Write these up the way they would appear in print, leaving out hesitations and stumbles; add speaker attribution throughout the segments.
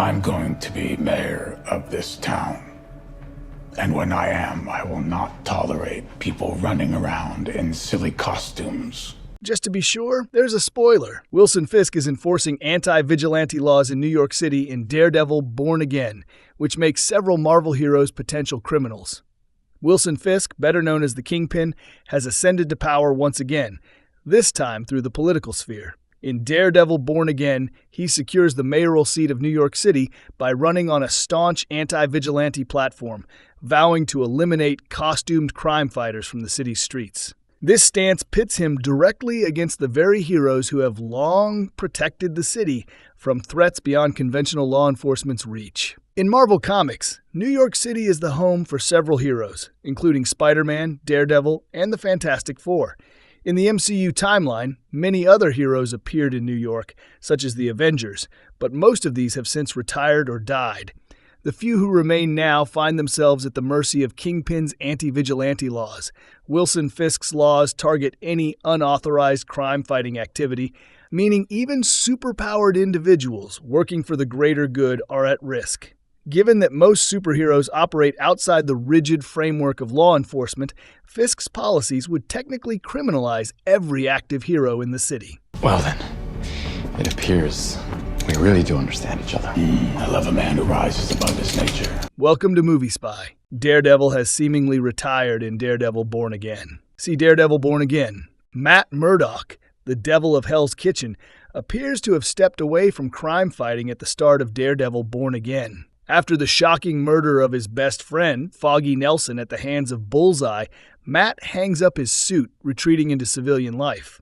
Speaker 1: I'm going to be mayor of this town. And when I am, I will not tolerate people running around in silly costumes.
Speaker 2: Just to be sure, there's a spoiler. Wilson Fisk is enforcing anti-vigilante laws in New York City in Daredevil Born Again, which makes several Marvel heroes potential criminals. Wilson Fisk, better known as the Kingpin, has ascended to power once again, this time through the political sphere. In Daredevil Born Again, he secures the mayoral seat of New York City by running on a staunch anti-vigilante platform, vowing to eliminate costumed crime fighters from the city's streets. This stance pits him directly against the very heroes who have long protected the city from threats beyond conventional law enforcement's reach. In Marvel Comics, New York City is the home for several heroes, including Spider-Man, Daredevil, and the Fantastic Four. In the MCU timeline, many other heroes appeared in New York, such as the Avengers, but most of these have since retired or died. The few who remain now find themselves at the mercy of Kingpin's anti-vigilante laws. Wilson Fisk's laws target any unauthorized crime-fighting activity, meaning even superpowered individuals working for the greater good are at risk. Given that most superheroes operate outside the rigid framework of law enforcement, Fisk's policies would technically criminalize every active hero in the city.
Speaker 3: Well then, it appears we really do understand each other.
Speaker 1: I love a man who rises above his nature.
Speaker 2: Welcome to Movie Spy. Daredevil has seemingly retired in Daredevil Born Again. See Daredevil Born Again. Matt Murdock, the devil of Hell's Kitchen, appears to have stepped away from crime fighting at the start of Daredevil Born Again. After the shocking murder of his best friend, Foggy Nelson, at the hands of Bullseye, Matt hangs up his suit, retreating into civilian life.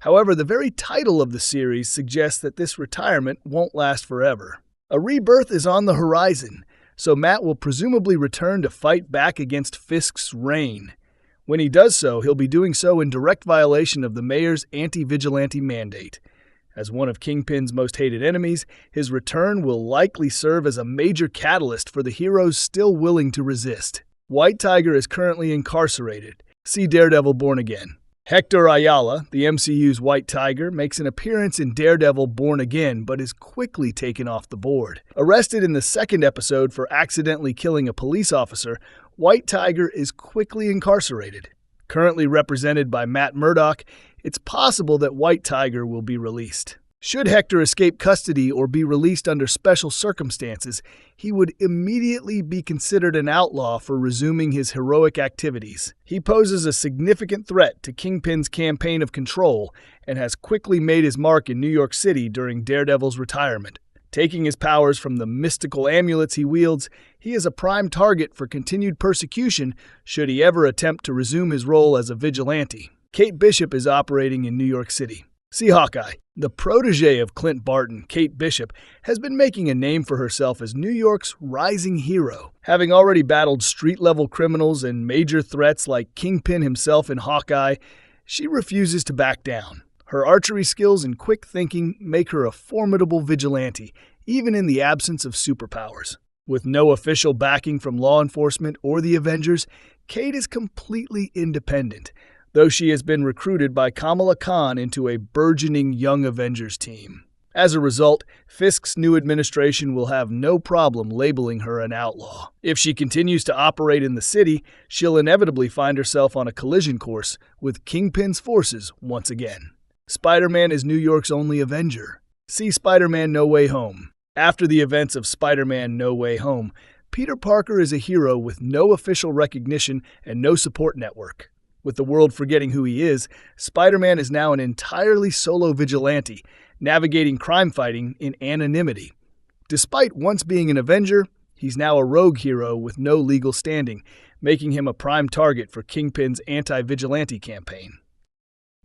Speaker 2: However, the very title of the series suggests that this retirement won't last forever. A rebirth is on the horizon, so Matt will presumably return to fight back against Fisk's reign. When he does so, he'll be doing so in direct violation of the mayor's anti-vigilante mandate. As one of Kingpin's most hated enemies, his return will likely serve as a major catalyst for the heroes still willing to resist. White Tiger is currently incarcerated. See Daredevil Born Again. Hector Ayala, the MCU's White Tiger, makes an appearance in Daredevil Born Again, but is quickly taken off the board. Arrested in the second episode for accidentally killing a police officer, White Tiger is quickly incarcerated. Currently represented by Matt Murdock, it's possible that White Tiger will be released. Should Hector escape custody or be released under special circumstances, he would immediately be considered an outlaw for resuming his heroic activities. He poses a significant threat to Kingpin's campaign of control and has quickly made his mark in New York City during Daredevil's retirement. Taking his powers from the mystical amulets he wields, he is a prime target for continued persecution should he ever attempt to resume his role as a vigilante. Kate Bishop is operating in New York City. See Hawkeye. The protege of Clint Barton, Kate Bishop, has been making a name for herself as New York's rising hero. Having already battled street-level criminals and major threats like Kingpin himself in Hawkeye, she refuses to back down. Her archery skills and quick thinking make her a formidable vigilante, even in the absence of superpowers. With no official backing from law enforcement or the Avengers, Kate is completely independent, though she has been recruited by Kamala Khan into a burgeoning Young Avengers team. As a result, Fisk's new administration will have no problem labeling her an outlaw. If she continues to operate in the city, she'll inevitably find herself on a collision course with Kingpin's forces once again. Spider-Man is New York's only Avenger. See Spider-Man No Way Home. After the events of Spider-Man No Way Home, Peter Parker is a hero with no official recognition and no support network. With the world forgetting who he is, Spider-Man is now an entirely solo vigilante, navigating crime fighting in anonymity. Despite once being an Avenger, he's now a rogue hero with no legal standing, making him a prime target for Kingpin's anti-vigilante campaign.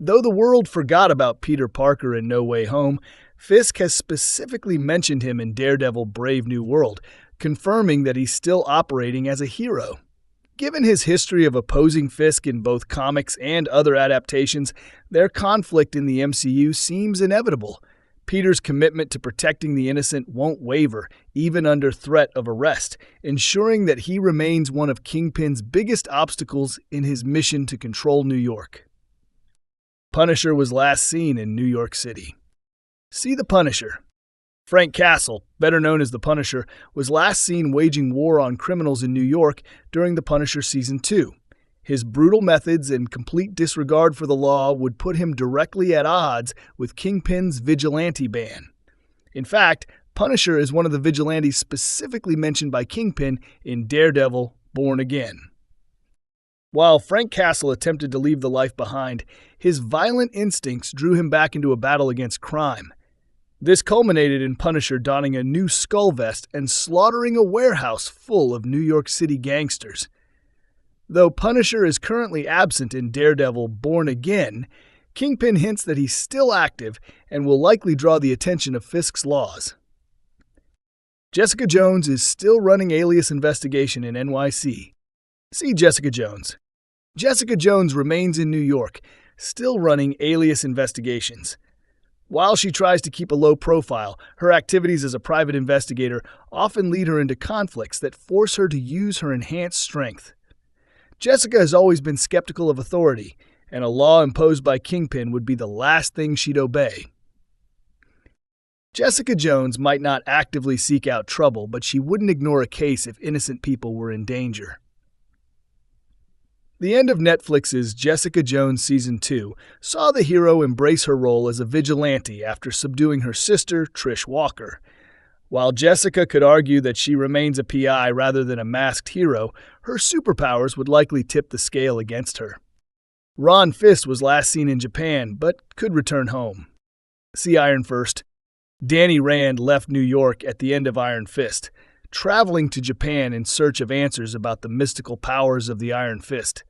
Speaker 2: Though the world forgot about Peter Parker in No Way Home, Fisk has specifically mentioned him in Daredevil Brave New World, confirming that he's still operating as a hero. Given his history of opposing Fisk in both comics and other adaptations, their conflict in the MCU seems inevitable. Peter's commitment to protecting the innocent won't waver, even under threat of arrest, ensuring that he remains one of Kingpin's biggest obstacles in his mission to control New York. Punisher was last seen in New York City. See The Punisher. Frank Castle, better known as the Punisher, was last seen waging war on criminals in New York during The Punisher Season 2. His brutal methods and complete disregard for the law would put him directly at odds with Kingpin's vigilante ban. In fact, Punisher is one of the vigilantes specifically mentioned by Kingpin in Daredevil, Born Again. While Frank Castle attempted to leave the life behind, his violent instincts drew him back into a battle against crime. This culminated in Punisher donning a new skull vest and slaughtering a warehouse full of New York City gangsters. Though Punisher is currently absent in Daredevil, Born Again, Kingpin hints that he's still active and will likely draw the attention of Fisk's laws. Jessica Jones is still running alias investigation in NYC. See Jessica Jones. Jessica Jones remains in New York, still running alias investigations. While she tries to keep a low profile, her activities as a private investigator often lead her into conflicts that force her to use her enhanced strength. Jessica has always been skeptical of authority, and a law imposed by Kingpin would be the last thing she'd obey. Jessica Jones might not actively seek out trouble, but she wouldn't ignore a case if innocent people were in danger. The end of Netflix's Jessica Jones Season 2 saw the hero embrace her role as a vigilante after subduing her sister, Trish Walker. While Jessica could argue that she remains a PI rather than a masked hero, her superpowers would likely tip the scale against her. Ron Fisk was last seen in Japan, but could return home. See Iron Fist. Danny Rand left New York at the end of Iron Fist, traveling to Japan in search of answers about the mystical powers of the Iron Fist.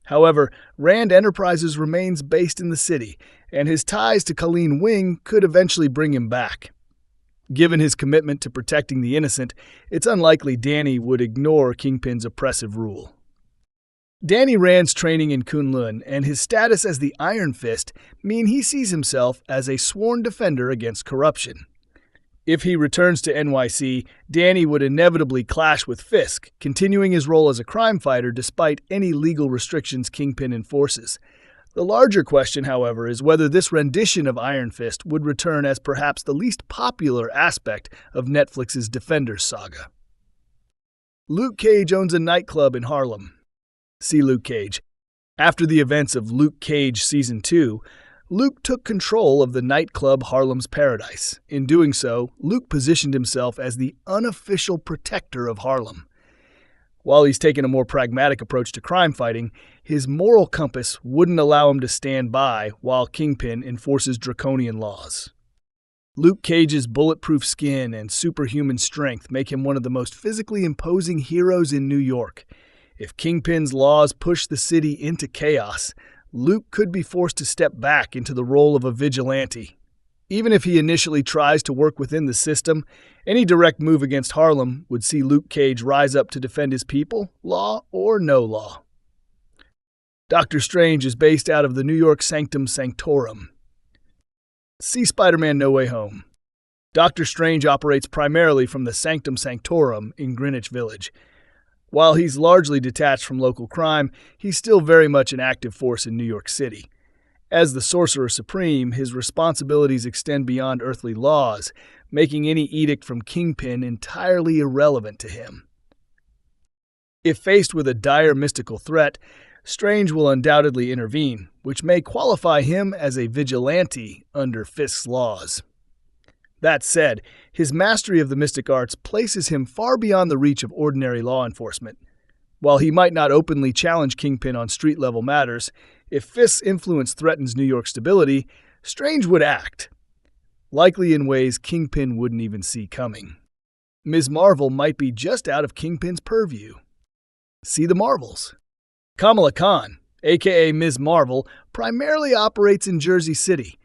Speaker 2: However, Rand Enterprises remains based in the city, and his ties to Colleen Wing could eventually bring him back. Given his commitment to protecting the innocent, it's unlikely Danny would ignore Kingpin's oppressive rule. Danny Rand's training in Kunlun and his status as the Iron Fist mean he sees himself as a sworn defender against corruption. If he returns to NYC, Danny would inevitably clash with Fisk, continuing his role as a crime fighter despite any legal restrictions Kingpin enforces. The larger question, however, is whether this rendition of Iron Fist would return as perhaps the least popular aspect of Netflix's Defenders saga. Luke Cage owns a nightclub in Harlem. See Luke Cage. After the events of Luke Cage Season 2, Luke took control of the nightclub Harlem's Paradise. In doing so, Luke positioned himself as the unofficial protector of Harlem. While he's taken a more pragmatic approach to crime fighting, his moral compass wouldn't allow him to stand by while Kingpin enforces draconian laws. Luke Cage's bulletproof skin and superhuman strength make him one of the most physically imposing heroes in New York. If Kingpin's laws push the city into chaos, Luke could be forced to step back into the role of a vigilante. Even if he initially tries to work within the system, any direct move against Harlem would see Luke Cage rise up to defend his people, law or no law. Doctor Strange is based out of the New York Sanctum Sanctorum. See Spider-Man No Way Home. Doctor Strange operates primarily from the Sanctum Sanctorum in Greenwich Village. While he's largely detached from local crime, he's still very much an active force in New York City. As the Sorcerer Supreme, his responsibilities extend beyond earthly laws, making any edict from Kingpin entirely irrelevant to him. If faced with a dire mystical threat, Strange will undoubtedly intervene, which may qualify him as a vigilante under Fisk's laws. That said, his mastery of the mystic arts places him far beyond the reach of ordinary law enforcement. While he might not openly challenge Kingpin on street-level matters, if Fisk's influence threatens New York's stability, Strange would act, likely in ways Kingpin wouldn't even see coming. Ms. Marvel might be just out of Kingpin's purview. See the Marvels. Kamala Khan, aka Ms. Marvel, primarily operates in Jersey City.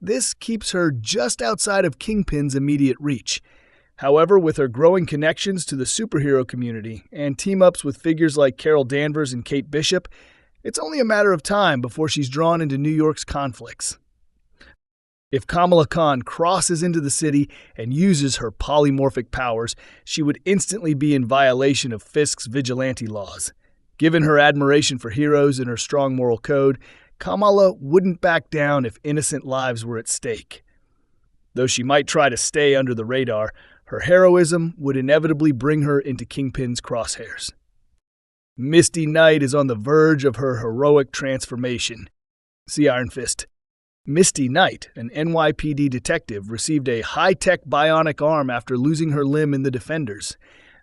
Speaker 2: This keeps her just outside of Kingpin's immediate reach. However, with her growing connections to the superhero community and team-ups with figures like Carol Danvers and Kate Bishop, it's only a matter of time before she's drawn into New York's conflicts. If Kamala Khan crosses into the city and uses her polymorphic powers, she would instantly be in violation of Fisk's vigilante laws. Given her admiration for heroes and her strong moral code, Kamala wouldn't back down if innocent lives were at stake. Though she might try to stay under the radar, her heroism would inevitably bring her into Kingpin's crosshairs. Misty Knight is on the verge of her heroic transformation. See Iron Fist. Misty Knight, an NYPD detective, received a high-tech bionic arm after losing her limb in the Defenders.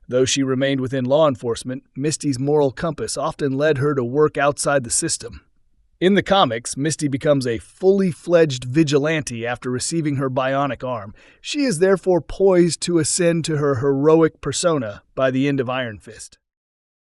Speaker 2: Though she remained within law enforcement, Misty's moral compass often led her to work outside the system. In the comics, Misty becomes a fully fledged vigilante after receiving her bionic arm. She is therefore poised to ascend to her heroic persona by the end of Iron Fist.